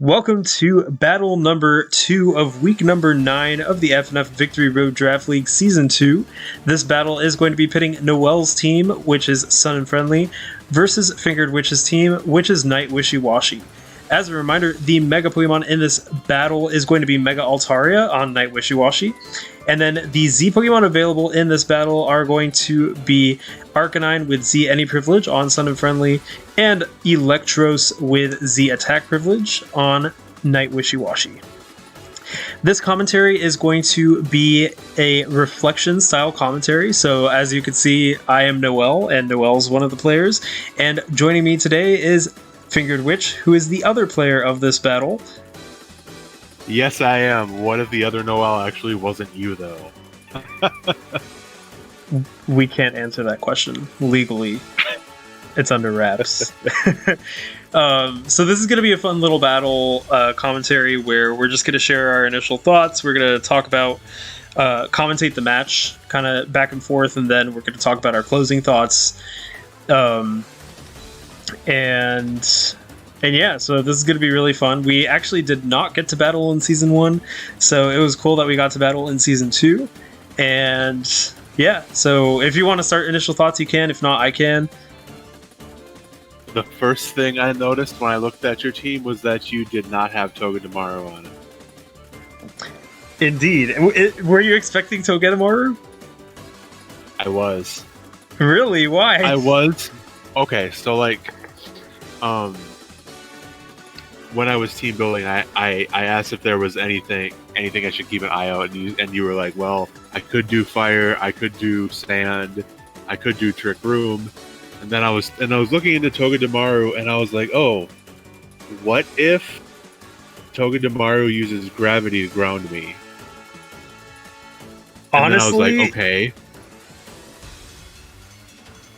Welcome to battle number 2 of week number 9 of the FnF Victory Road Draft League Season 2. This battle is going to be pitting Noel's team, which is Sun and Friendly, versus Fingered Witch's team, which is Nightwishiwashi. As a reminder, the Mega Pokemon in this battle is going to be Mega Altaria on Nightwishiwashi. And then the Z Pokemon available in this battle are going to be Arcanine with Z Any Privilege on Sun and Friendly, and Electros with Z Attack Privilege on Nightwishiwashi. This commentary is going to be a reflection style commentary. So as you can see, I am Noel, and Noel's one of the players. And joining me today is Fingered Witch, who is the other player of this battle. Yes, I am. What if the other Noel actually wasn't you, though? We can't answer that question legally. It's under wraps. So this is going to be a fun little battle commentary where we're just going to share our initial thoughts. We're going to talk about, commentate the match kind of back and forth, and then we're going to talk about our closing thoughts. And yeah, so this is going to be really fun. We actually did not get to battle in Season 1, so it was cool that we got to battle in Season 2. And yeah, so if you want to start initial thoughts, you can. If not, I can. The first thing I noticed when I looked at your team was that you did not have Togedemaru on it. Indeed. Were you expecting Togedemaru? I was. Really? Why? I was. Okay, so like, when I was team building, I asked if there was anything I should keep an eye out, and you were like, well, I could do fire, I could do sand, I could do trick room, and then I was looking into Togedemaru, and I was like, oh, what if Togedemaru uses gravity to ground me? And honestly, then I was like, okay,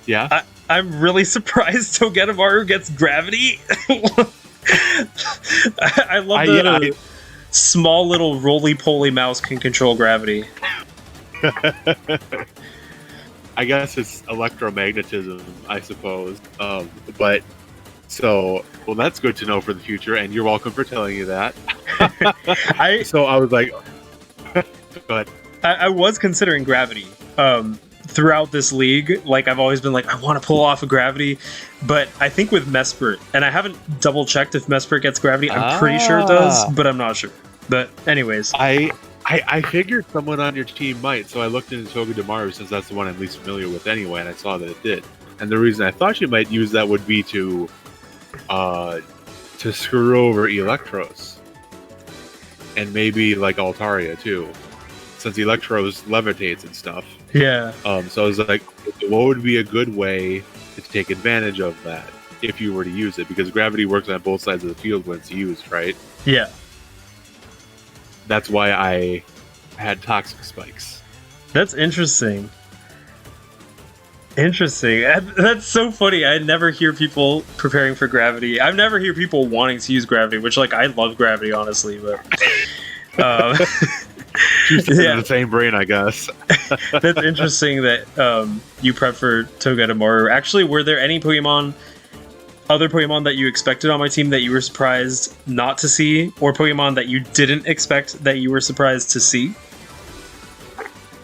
yeah. I'm really surprised Togedemaru gets gravity. I love that small little roly-poly mouse can control gravity. I guess it's electromagnetism, I suppose. But so, well, that's good to know for the future, and you're welcome for telling you that. So I was like, but I was considering gravity. Throughout this league, like I've always been like, I want to pull off a gravity, but I think with Mesprit, and I haven't double checked if Mesprit gets gravity. I'm pretty sure it does, but I'm not sure. But anyways, I figured someone on your team might, so I looked into Togedemaru since that's the one I'm least familiar with anyway, and I saw that it did. And the reason I thought you might use that would be to screw over Electros, and maybe like Altaria too, since Electros levitates and stuff. Yeah. So I was like, what would be a good way to take advantage of that if you were to use it? Because gravity works on both sides of the field when it's used, right? Yeah. That's why I had toxic spikes. That's interesting. Interesting. That's so funny. I never hear people preparing for gravity. I never hear people wanting to use gravity, which, like, I love gravity, honestly, but... In the same brain, I guess. That's interesting that you prep for Togedemaru. Actually, were there any other Pokemon that you expected on my team that you were surprised not to see, or Pokemon that you didn't expect that you were surprised to see?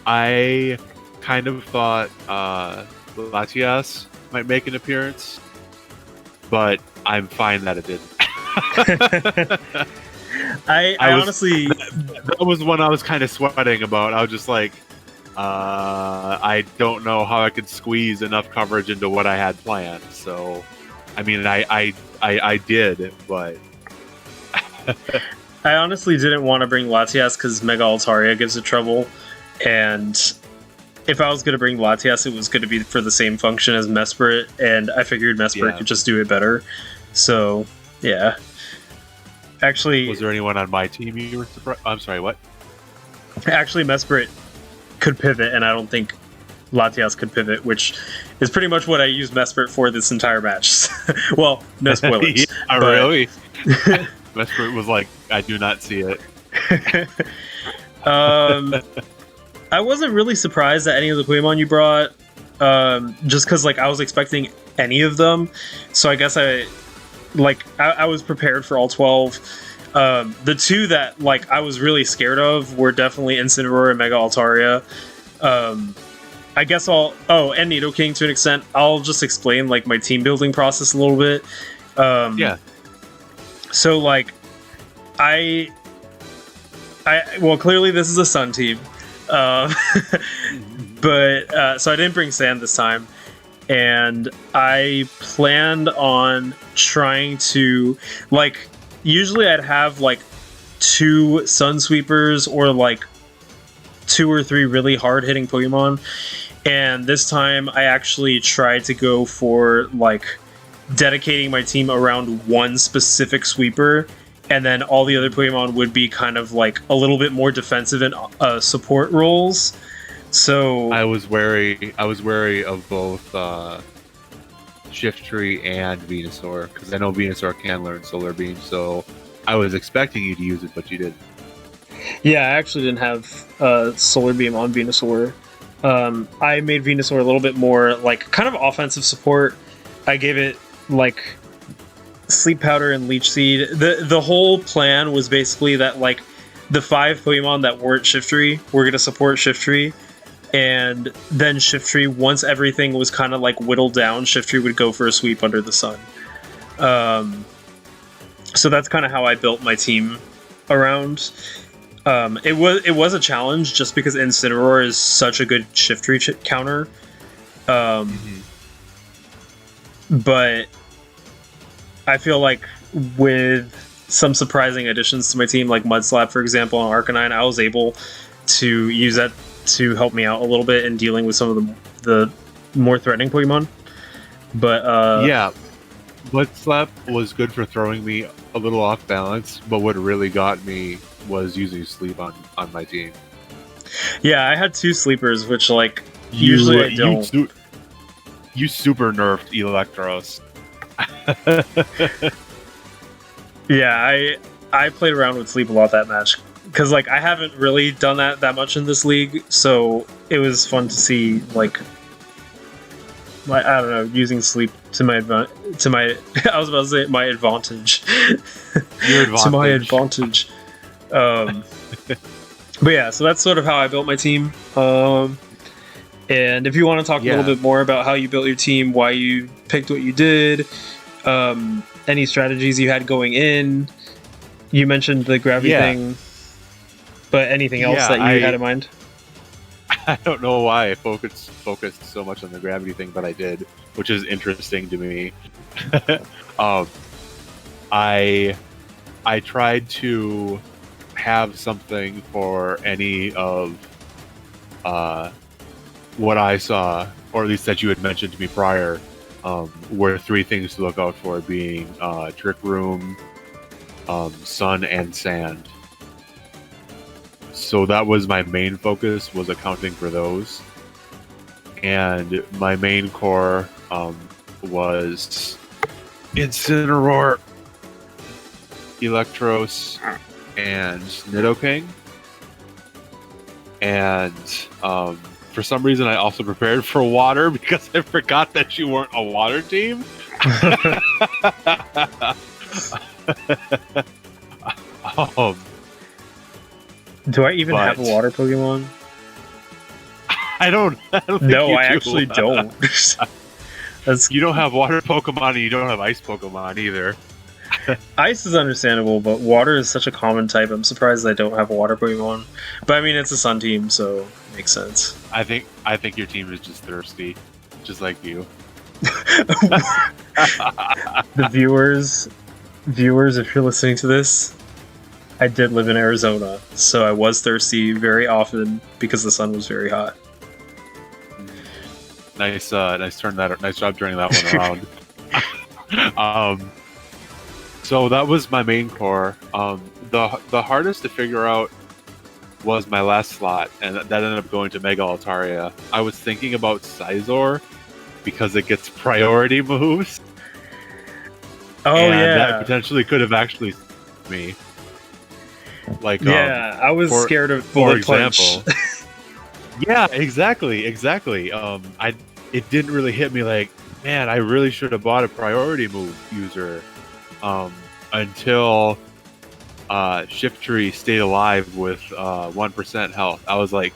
I kind of thought Latias might make an appearance, but I'm fine that it didn't. I honestly... That was one I was kind of sweating about. I was just like, I don't know how I could squeeze enough coverage into what I had planned. So, I mean, I did, but... I honestly didn't want to bring Latias because Mega Altaria gives it trouble. And if I was going to bring Latias, it was going to be for the same function as Mesprit. And I figured Mesprit could just do it better. So, yeah. Actually, was there anyone on my team you were surprised? I'm sorry, what? Actually, Mesprit could pivot, and I don't think Latias could pivot, which is pretty much what I used Mesprit for this entire match. Well, no spoilers. Yeah, really? Mesprit was like, I do not see it. I wasn't really surprised at any of the Pokemon you brought, just because like I was expecting any of them. So I guess I was prepared for all 12, The two that like I was really scared of were definitely Incineroar and Mega Altaria. I guess and Nidoking to an extent. I'll just explain like my team building process a little bit. Yeah. So like, well, clearly this is a Sun team, but so I didn't bring Sand this time, and I planned on trying to like. Usually, I'd have like 2 Sun Sweepers or like 2 or 3 really hard hitting Pokemon, and this time I actually tried to go for like dedicating my team around one specific sweeper, and then all the other Pokemon would be kind of like a little bit more defensive and support roles. So I was wary of both Shiftry and Venusaur, because I know Venusaur can learn Solar Beam, so I was expecting you to use it, but you didn't. Yeah, I actually didn't have Solar Beam on Venusaur. I made Venusaur a little bit more like kind of offensive support. I gave it like Sleep Powder and Leech Seed. The whole plan was basically that like the 5 Pokemon that weren't Shiftry were going to support Shiftry, and then Shiftry, once everything was kind of like whittled down, Shiftry would go for a sweep under the sun. So that's kind of how I built my team around. It was a challenge just because Incineroar is such a good Shiftry counter. But I feel like with some surprising additions to my team, like Mudslap, for example, and Arcanine, I was able to use that to help me out a little bit in dealing with some of the more threatening Pokemon. But yeah, Mudslap was good for throwing me a little off balance, but what really got me was using Sleep on my team. Yeah, I had 2 sleepers, which like usually I don't. You super nerfed Electros. Yeah, I played around with Sleep a lot that match, because like I haven't really done that much in this league, so it was fun to see like I don't know, using Sleep to my I was about to say my advantage. Your advantage. To my advantage. But yeah, so that's sort of how I built my team. And if you want to talk a little bit more about how you built your team, why you picked what you did, any strategies you had going in, you mentioned the gravity thing, but anything else that you had in mind? I don't know why I focused so much on the gravity thing, but I did, which is interesting to me. I tried to have something for any of what I saw, or at least that you had mentioned to me prior, were 3 things to look out for, being Trick Room, Sun, and Sand. So that was my main focus, was accounting for those. And my main core was Incineroar, Electros, and Nidoking. And for some reason, I also prepared for water because I forgot that you weren't a water team. Do I even have a water Pokemon? I don't think no, you I do. actually don't. You don't have water Pokemon, and you don't have ice Pokemon either. Ice is understandable, but water is such a common type. I'm surprised I don't have a water Pokemon. But I mean, it's a Sun team, so it makes sense. I think your team is just thirsty, just like you. The viewers, if you're listening to this, I did live in Arizona, so I was thirsty very often because the sun was very hot. Nice job turning that one around. So that was my main core. The hardest to figure out was my last slot, and that ended up going to Mega Altaria. I was thinking about Scizor because it gets priority moves. Oh, and yeah. That potentially could have actually me. Like, I was scared of Bullet Punch. Yeah, exactly. It didn't really hit me like, man, I really should have bought a priority move user until Shift Tree stayed alive with 1% health. I was like,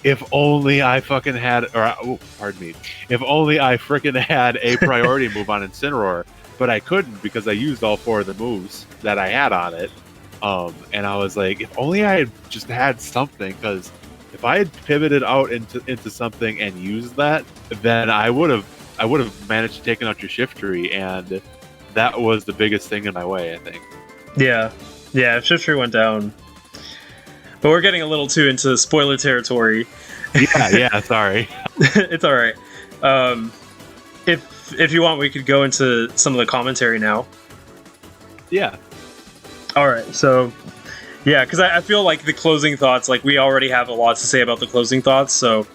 if only I fucking had, pardon me, if only I freaking had a priority move on Incineroar, but I couldn't because I used all 4 of the moves that I had on it. And I was like, if only I had just had something, because if I had pivoted out into something and used that, then I would have managed to take out your Shift Tree, and that was the biggest thing in my way, I think. Yeah, if Shift Tree went down. But we're getting a little too into spoiler territory. Yeah, sorry. It's all right. If you want, we could go into some of the commentary now. Yeah. All right, so yeah, because I feel like the closing thoughts, like we already have a lot to say about the closing thoughts, so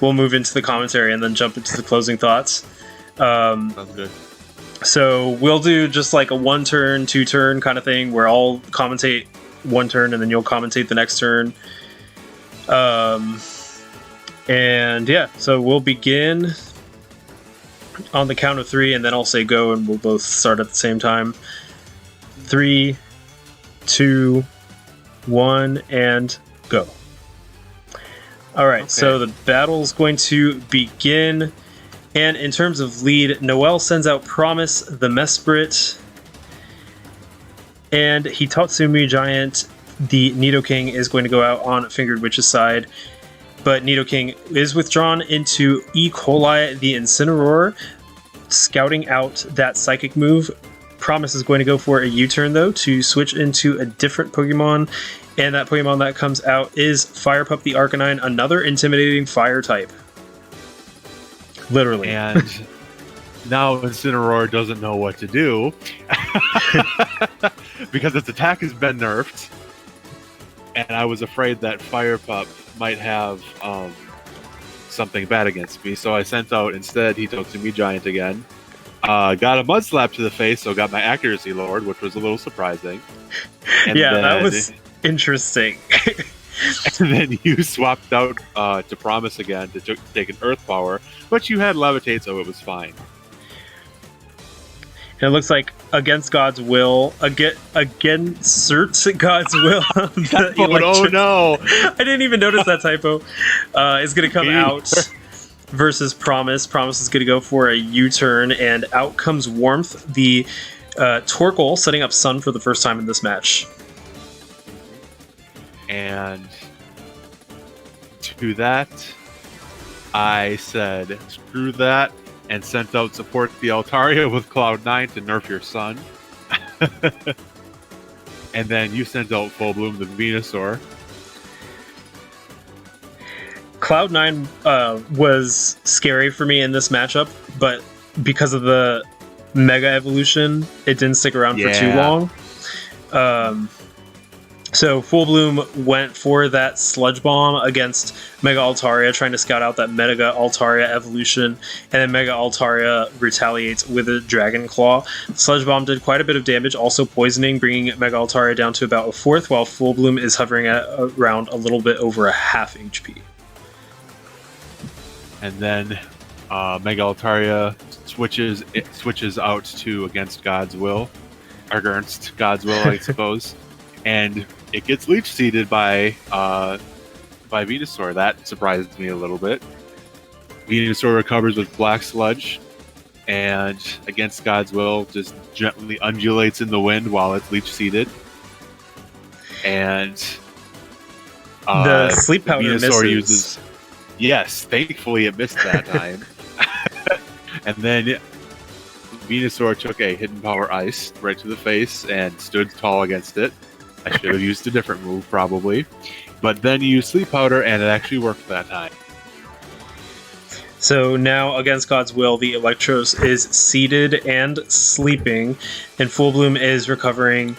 we'll move into the commentary and then jump into the closing thoughts. Sounds good. So we'll do just like a 1 turn, 2 turn kind of thing where I'll commentate 1 turn and then you'll commentate the next turn. And yeah, so we'll begin on the count of 3 and then I'll say go and we'll both start at the same time. 3, 2, 1, and go. Alright, okay. So the battle's going to begin. And in terms of lead, Noel sends out Promise the Mesprit. And Hitatsumi Giant, the Nidoking, is going to go out on Fingered Witch's side. But Nidoking is withdrawn into E. coli, the Incineroar, scouting out that Psychic move. Promise is going to go for a U-turn, though, to switch into a different Pokemon. And that Pokemon that comes out is Fire Pup the Arcanine, another intimidating fire type. Literally. And now Incineroar doesn't know what to do because its attack has been nerfed. And I was afraid that Fire Pup might have something bad against me. So I sent out instead Hitatsumi Giant again. Got a Mud Slap to the face, so got my accuracy lowered, which was a little surprising. And yeah, that was interesting. And then you swapped out to Promise again to take an Earth Power, but you had Levitate, so it was fine. And it looks like against God's will, against God's will. Oh no! I didn't even notice that typo. Is going to come out versus Promise. Promise is going to go for a U-turn, and out comes Warmth, the Torkoal, setting up Sun for the first time in this match. And to that, I said, screw that, and sent out Support the Altaria with Cloud9 to nerf your Sun. And then you sent out Full Bloom the Venusaur. Cloud9 was scary for me in this matchup, but because of the Mega Evolution, it didn't stick around for too long. So Full Bloom went for that Sludge Bomb against Mega Altaria, trying to scout out that Mega Altaria evolution, and then Mega Altaria retaliates with a Dragon Claw. Sludge Bomb did quite a bit of damage, also poisoning, bringing Mega Altaria down to about a 4th, while Full Bloom is hovering at around a little bit over a half HP. And then Mega Altaria switches out to against God's will, or against God's will, I suppose. And it gets leech seeded by Venusaur. That surprised me a little bit. Venusaur recovers with Black Sludge, and against God's will, just gently undulates in the wind while it's leech seeded. And the Sleep Powder Venusaur misses. Yes, thankfully it missed that time. And then Venusaur took a Hidden Power Ice right to the face and stood tall against it. I should have used a different move, probably. But then you used Sleep Powder, and it actually worked that time. So now, against God's will, the Electros is seated and sleeping, and Full Bloom is recovering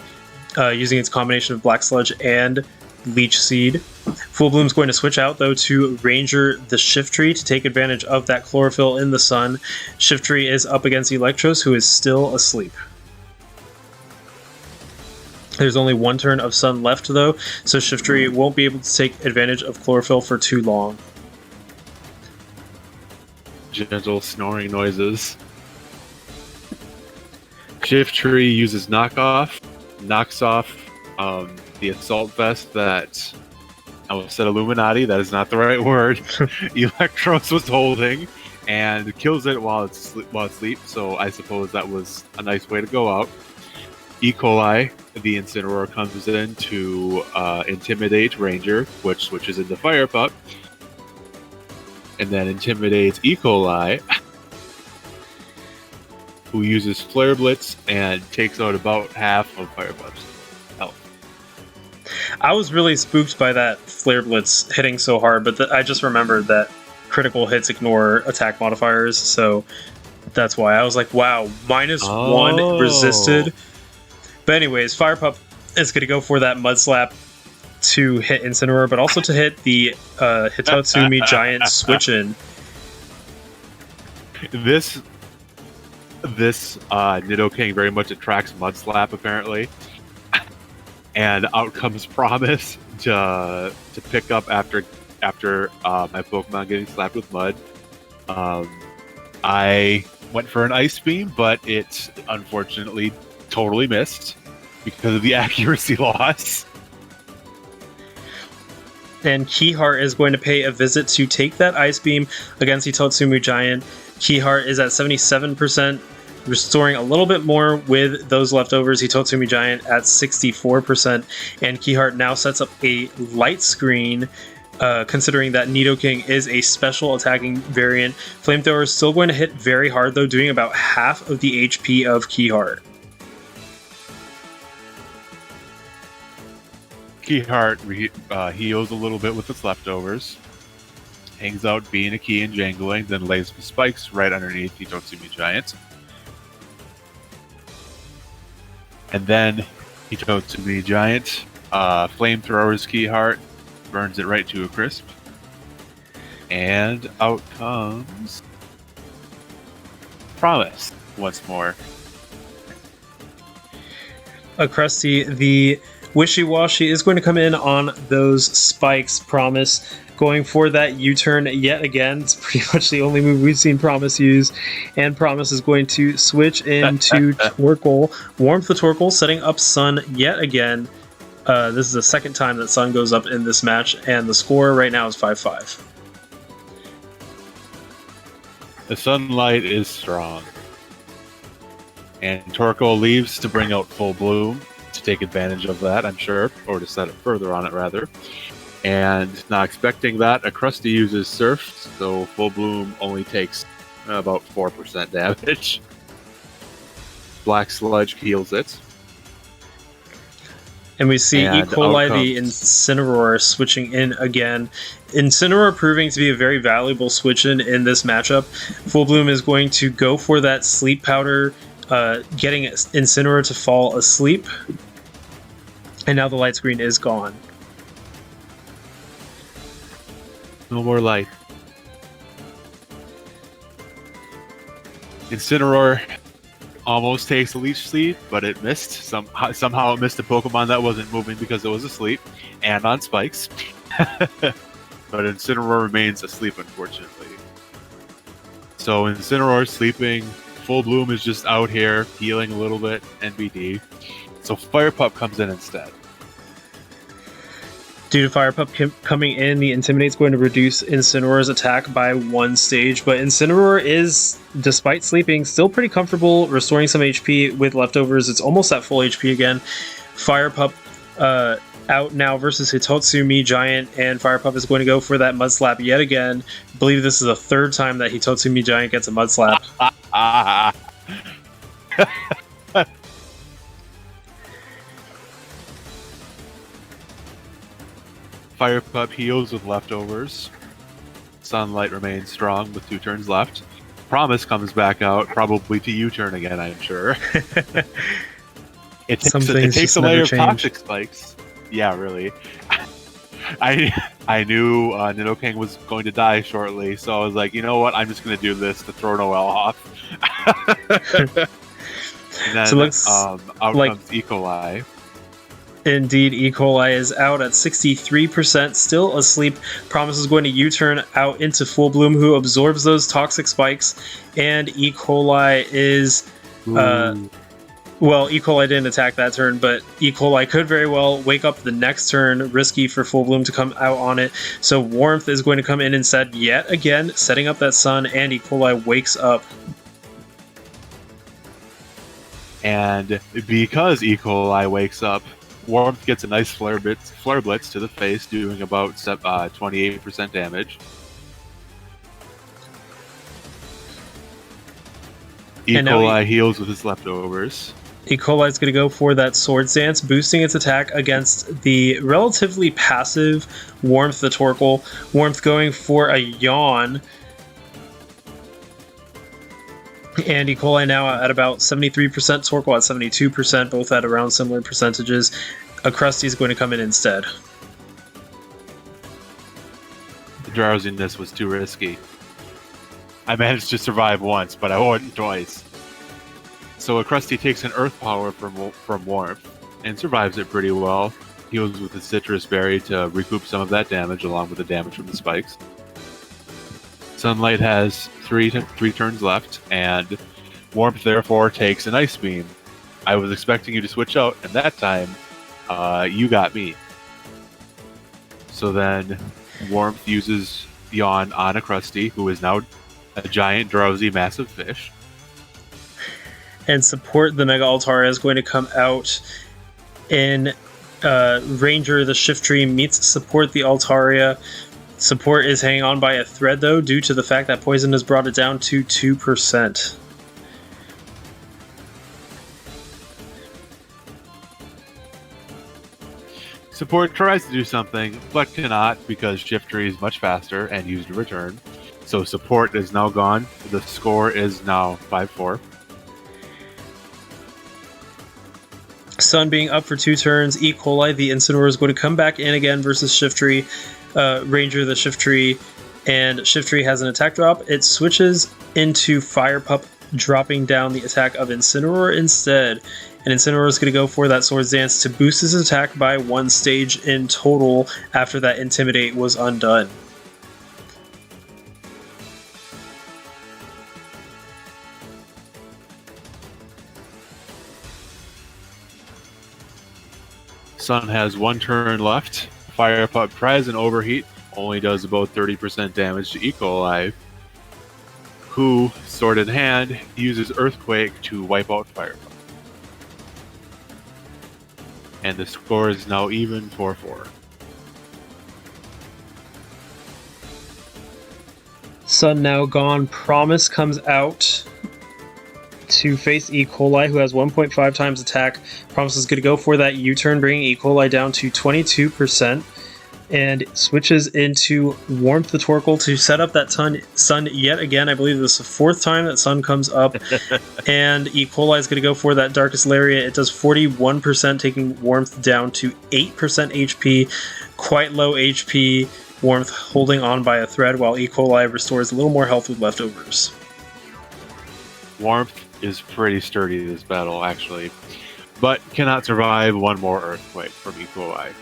using its combination of Black Sludge and Leech Seed. Full Bloom's going to switch out, though, to Ranger the Shiftry to take advantage of that Chlorophyll in the sun. Shiftry is up against Electros, who is still asleep. There's only 1 turn of Sun left, though, so Shiftry won't be able to take advantage of Chlorophyll for too long. Gentle snoring noises. Shiftry uses Knockoff, knocks off the assault vest that I almost said Illuminati. That is not the right word. Electros was holding, and kills it while it's asleep. So I suppose that was a nice way to go out. E. coli, the Incineroar, comes in to intimidate Ranger, which switches into Fire Pup, and then intimidates E. coli, who uses Flare Blitz and takes out about half of Fire Pup's health. I was really spooked by that Flare Blitz hitting so hard, but I just remembered that critical hits ignore attack modifiers, so that's why. I was like, wow, -1 resisted. But anyways, Fire Pup is going to go for that Mud Slap to hit Incineroar, but also to hit the Hitatsumi Giant switch-in. This Nidoking very much attracts Mud Slap, apparently. And out comes Promise to pick up after my Pokemon getting slapped with mud. I went for an Ice Beam, but it unfortunately totally missed because of the accuracy loss. And Keyheart is going to pay a visit to take that Ice Beam against Hitatsumi Giant. Keyheart is at 77%, restoring a little bit more with those leftovers. Hitatsumi Giant at 64%, and Keyheart now sets up a light screen, considering that Nidoking is a special attacking variant. Flamethrower is still going to hit very hard, though, doing about half of the HP of Keyheart. Keyheart heals a little bit with its leftovers, hangs out being a key and jangling, then lays some spikes right underneath Hitatsumi Giant. And then Hitatsumi Giant flamethrowers Keyheart, burns it right to a crisp, and out comes Promise once more. Krusty, the Wishiwashi is going to come in on those spikes. Promise going for that U-turn yet again. It's pretty much the only move we've seen Promise use. And Promise is going to switch into Torkoal. Warmth the Torkoal, setting up Sun yet again. This is the second time that Sun goes up in this match, and the score right now is 5-5. The sunlight is strong. And Torkoal leaves to bring out Full Bloom to take advantage of that, I'm sure, or to set it further on it, rather. And not expecting that, a Krusty uses Surf, so Full Bloom only takes about 4% damage. Black Sludge heals it. And we see E. coli, the Incineroar, switching in again. Incineroar proving to be a very valuable switch-in this matchup. Full Bloom is going to go for that Sleep Powder, getting Incineroar to fall asleep. And now the light screen is gone. No more light. Incineroar almost takes a Leech Seed, but it missed. Somehow it missed a Pokemon that wasn't moving because it was asleep, and on spikes. But Incineroar remains asleep, unfortunately. So Incineroar sleeping. Full Bloom is just out here healing a little bit, NBD. So Fire Pup comes in instead. Due to Fire Pup coming in, the Intimidate's going to reduce Incineroar's attack by 1 stage, but Incineroar is, despite sleeping, still pretty comfortable restoring some HP with leftovers. It's almost at full HP again. Fire Pup out now versus Hitatsumi Giant, and Fire Pup is going to go for that Mud Slap yet again. I believe this is the third time that Hitatsumi Giant gets a Mud Slap. Fire Pup heals with leftovers. Sunlight remains strong with 2 turns left. Promise comes back out, probably to U-turn again, I'm sure. It takes a layer of Toxic Spikes. Yeah, really. I knew Nidoking was going to die shortly, so I was like, you know what? I'm just going to do this to throw Noelle off. And then So looks out like- comes E. coli. Indeed, E. coli is out at 63%, still asleep. Promise is going to U-turn out into Full Bloom, who absorbs those toxic spikes, and E. coli is Well, E. coli didn't attack that turn, but E. coli could very well wake up the next turn, risky for Full Bloom to come out on it. So Warmth is going to come in instead yet again, setting up that Sun, and E. coli wakes up. And because E. coli wakes up, Warmth gets a nice Flare Blitz to the face, doing about 28% damage. E. coli heals with his leftovers. E. coli is going to go for that Swords Dance, boosting its attack against the relatively passive Warmth the Torkoal. Warmth going for a Yawn. And E. coli now at about 73%, Torkoal at 72%, both at around similar percentages. A Krusty is going to come in instead. The drowsiness was too risky. I managed to survive once, but I wouldn't twice. So a Krusty takes an Earth Power from Warmth and survives it pretty well. Heals with the Citrus Berry to recoup some of that damage, along with the damage from the spikes. Sunlight has three turns left, and Warmth therefore takes an Ice Beam. I was expecting you to switch out, and that time, you got me. So then, Warmth uses Yawn on a Krusty, who is now a giant, drowsy, massive fish. And support the Mega Altaria is going to come out in Ranger. The Shift Tree meets support the Altaria. Support is hanging on by a thread, though, due to the fact that Poison has brought it down to 2%. Support tries to do something, but cannot because Shift Tree is much faster and used a return. So support is now gone. The score is now 5-4. Sun being up for 2 turns. E. coli, the Incineroar, is going to come back in again versus Shift Tree. Ranger, the Shift Tree, and Shift Tree has an attack drop. It switches into Fire Pup, dropping down the attack of Incineroar instead. And Incineroar is going to go for that Swords Dance to boost his attack by 1 stage in total after that Intimidate was undone. Sun has 1 turn left. Fire Pup tries an Overheat, only does about 30% damage to E. coli, who, sword in hand, uses Earthquake to wipe out Fire Pup. And the score is now even 4-4. Sun now gone. Promise comes out to face E. coli, who has 1.5 times attack. Promise is going to go for that U-turn, bringing E. coli down to 22%, and switches into Warmth the Torkoal to set up that Sun yet again. I believe this is the 4th time that Sun comes up, and E. coli is going to go for that Darkest Lariat. It does 41%, taking Warmth down to 8% HP. Quite low HP. Warmth holding on by a thread, while E. coli restores a little more health with leftovers. Warmth is pretty sturdy this battle, actually, but cannot survive 1 more Earthquake from E. coli.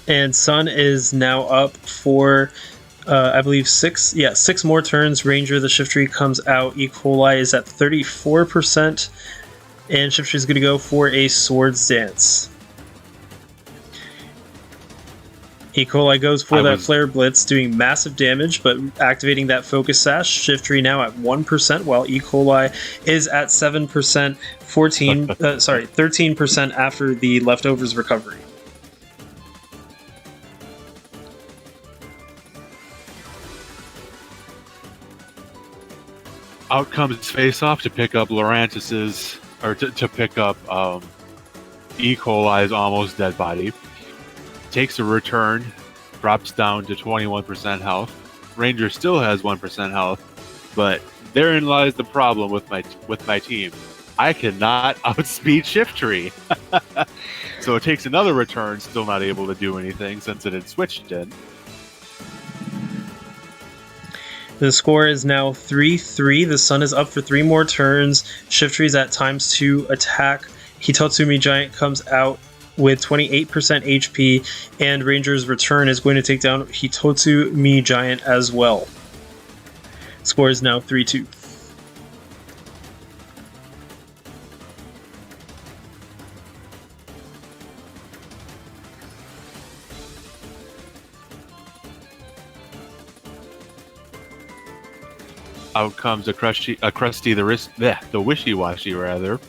And Sun is now up for, I believe, 6 more turns. Ranger, the Shift Tree, comes out. E. coli is at 34%, and Shift Tree is going to go for a Swords Dance. E. coli goes for that Flare Blitz, doing massive damage, but activating that Focus Sash. Shift Tree now at 1%, while E. coli is at 7%, 13% after the leftovers recovery. Out comes Face Off to pick up Lurantis's, or to pick up E. coli's almost dead body. Takes a return, drops down to 21% health. Ranger still has 1% health, but therein lies the problem with my team. I cannot outspeed Shift Tree. So it takes another return, still not able to do anything since it had switched in. The score is now 3-3. The Sun is up for 3 more turns. Shift Tree's at ×2 attack. Hitotsumi Giant comes out with 28% HP, and Ranger's return is going to take down Hitotsumi Giant as well. Score is now 3-2. Out comes a Krusty the Wishiwashi rather.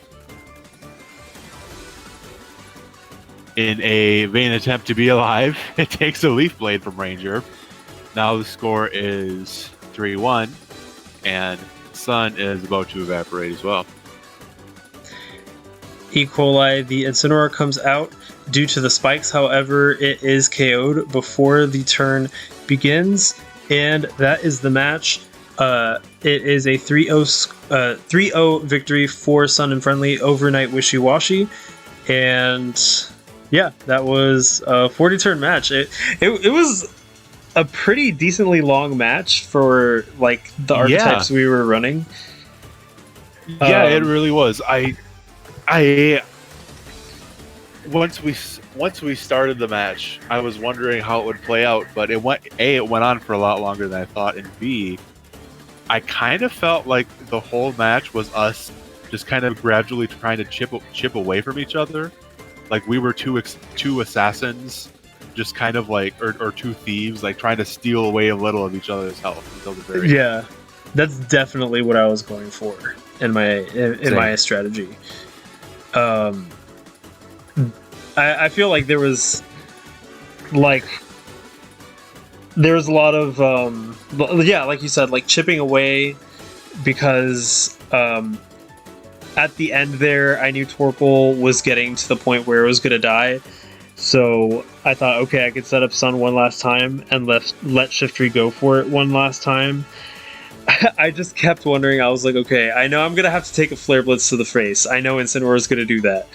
In a vain attempt to be alive, it takes a Leaf Blade from Ranger. Now the score is 3-1, and Sun is about to evaporate as well. E. coli, the Incineroar comes out due to the spikes. However, it is KO'd before the turn begins, and that is the match. It is a 3-0 victory for Sun and Friendly over Nightwishiwashi, and yeah, that was a 40-turn match. It was a pretty decently long match for like the archetypes we were running. Yeah, it really was. I once we started the match, I was wondering how it would play out, but it went on for a lot longer than I thought, and B, I kind of felt like the whole match was us just kind of gradually trying to chip away from each other. Like we were two assassins, just kind of like, or two thieves, like trying to steal away a little of each other's health until the very end. Yeah, that's definitely what I was going for in my strategy. I feel like there was a lot of like you said, like chipping away, because at the end there, I knew Torkoal was getting to the point where it was going to die. So I thought, okay, I could set up Sun one last time and let Shiftry go for it one last time. I just kept wondering. I was like, okay, I know I'm going to have to take a Flare Blitz to the face. I know Incineroar is going to do that.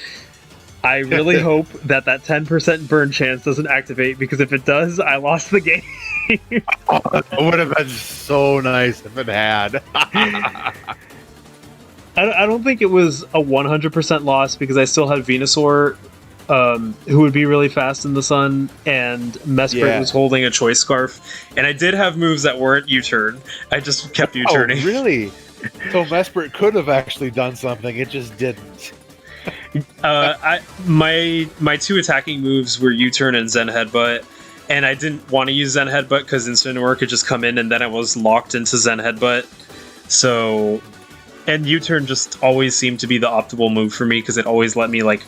I really hope that 10% burn chance doesn't activate, because if it does, I lost the game. Oh, that would have been so nice if it had. I don't think it was a 100% loss, because I still had Venusaur, who would be really fast in the sun, and Mesprit was holding a Choice Scarf, and I did have moves that weren't U-turn. I just kept U-turning. Oh, really? So Mesprit could have actually done something, it just didn't. My two attacking moves were U-turn and Zen Headbutt, and I didn't want to use Zen Headbutt because Incineroar could just come in, and then I was locked into Zen Headbutt. So, and U-turn just always seemed to be the optimal move for me, because it always let me like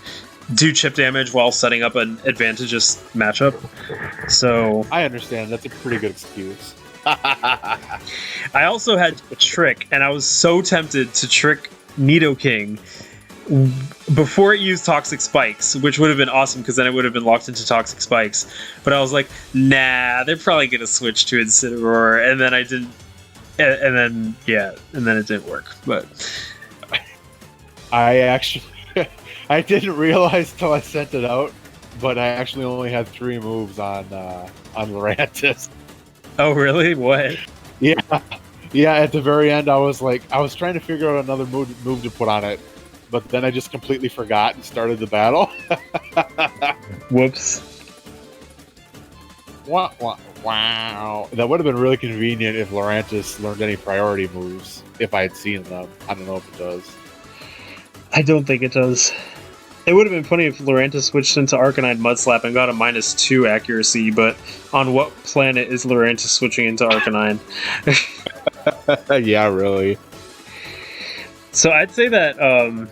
do chip damage while setting up an advantageous matchup. So I understand, that's a pretty good excuse. I also had Trick, and I was so tempted to trick Nidoking before it used Toxic Spikes, which would have been awesome, because then it would have been locked into Toxic Spikes. But I was like, nah, they're probably going to switch to Incineroar, and then I didn't. And then it didn't work. But I actually, I didn't realize till I sent it out, but I actually only had 3 moves on Lurantis. Oh, really? What? Yeah. At the very end, I was trying to figure out another move to put on it, but then I just completely forgot and started the battle. Whoops. Wow. That would have been really convenient if Lurantis learned any priority moves, if I had seen them. I don't know if it does. I don't think it does. It would have been funny if Lurantis switched into Arcanine Mudslap and got a -2 accuracy, but on what planet is Lurantis switching into Arcanine? Yeah, really. So I'd say that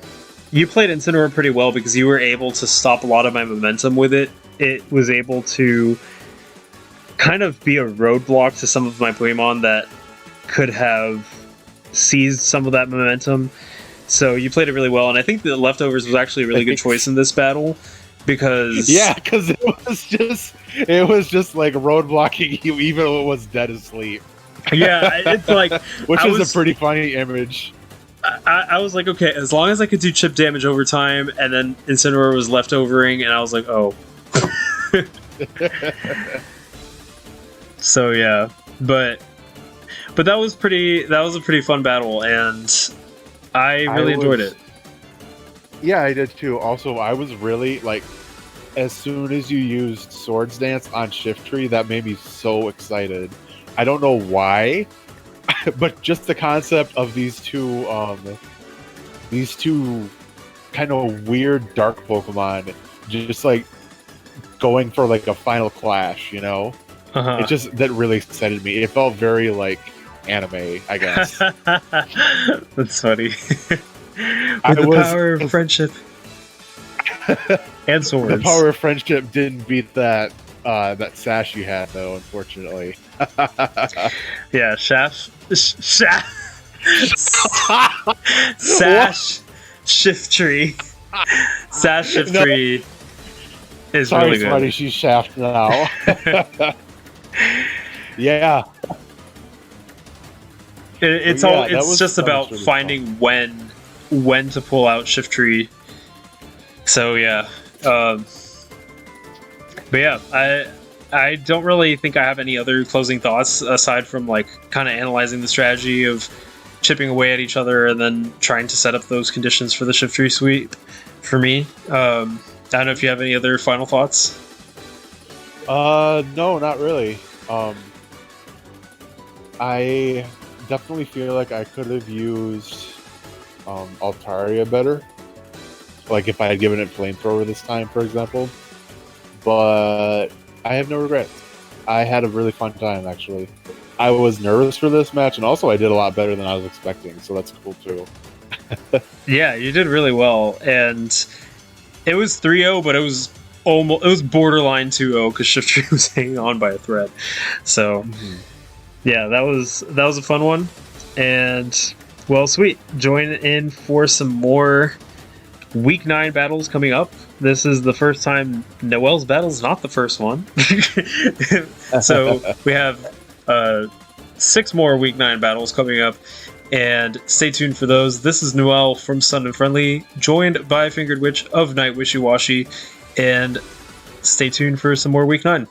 you played Incineroar pretty well, because you were able to stop a lot of my momentum with it. It was able to kind of be a roadblock to some of my Pokémon that could have seized some of that momentum. So you played it really well, and I think the Leftovers was actually a really good choice in this battle, because because it was just like roadblocking you even when it was dead asleep. Yeah, it's like which is a pretty funny image. I was like, okay, as long as I could do chip damage over time, and then Incineroar was leftovering, and I was like, oh. So yeah, but that was a pretty fun battle, and I really enjoyed it. Yeah, I did too. Also, I was really like, as soon as you used Swords Dance on Shiftry, that made me so excited. I don't know why, but just the concept of these two kind of weird dark Pokemon, just like going for like a final clash, you know? Uh-huh. It just, that really excited me. It felt very like anime, I guess. That's funny. With the power of friendship and swords. The power of friendship didn't beat that that sash you had, though, unfortunately. Yeah, Sash Shift Tree. Sash Shift Tree is Sorry, really good. Smarty, she's shaft now. Yeah. It's just about finding when to pull out Shift Tree. So yeah. But yeah, I don't really think I have any other closing thoughts aside from like kind of analyzing the strategy of chipping away at each other and then trying to set up those conditions for the Shift Tree sweep for me. I don't know if you have any other final thoughts. No, not really. I definitely feel like I could have used Altaria better. Like if I had given it flamethrower this time, for example. But I have no regrets. I had a really fun time, actually. I was nervous for this match, and also I did a lot better than I was expecting, so that's cool too. Yeah, you did really well, and it was 3-0, but it was borderline 2-0 because Shift Tree was hanging on by a thread. So yeah, that was a fun one. And well, sweet. Join in for some more Week 9 battles coming up. This is the first time Noel's battle's not the first one. So we have 6 more Week 9 battles coming up, and stay tuned for those. This is Noel from Sun and Friendly, joined by Fingered Witch of Nightwishiwashi, and stay tuned for some more Week 9.